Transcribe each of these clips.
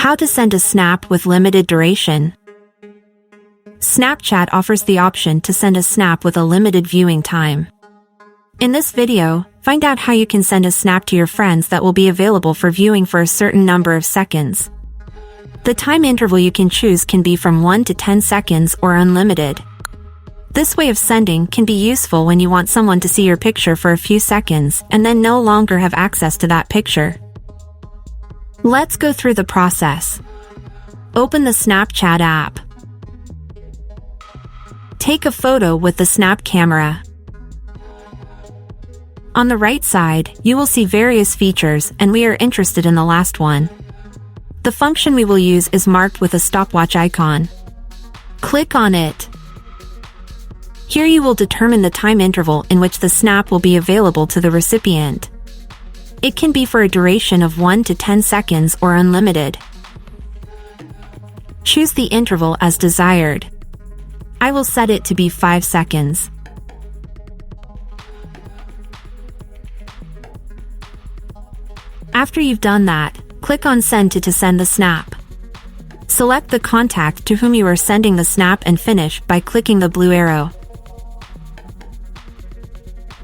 How to send a snap with limited duration. Snapchat offers the option to send a snap with a limited viewing time. In this video, find out how you can send a snap to your friends that will be available for viewing for a certain number of seconds. The time interval you can choose can be from 1 to 10 seconds or unlimited. This way of sending can be useful when you want someone to see your picture for a few seconds and then no longer have access to that picture. Let's go through the process. Open the Snapchat app. Take a photo with the Snap camera. On the right side, you will see various features, and we are interested in the last one. The function we will use is marked with a stopwatch icon. Click on it. Here you will determine the time interval in which the snap will be available to the recipient. It can be for a duration of 1 to 10 seconds or unlimited. Choose the interval as desired. I will set it to be 5 seconds. After you've done that, click on Send to send the snap. Select the contact to whom you are sending the snap and finish by clicking the blue arrow.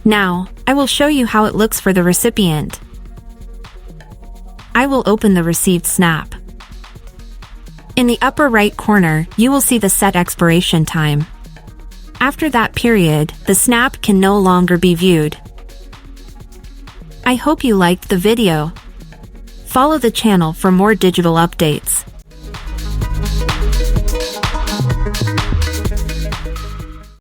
Now, I will show you how it looks for the recipient. I will open the received snap. In the upper right corner, you will see the set expiration time. After that period, the snap can no longer be viewed. I hope you liked the video. Follow the channel for more digital updates.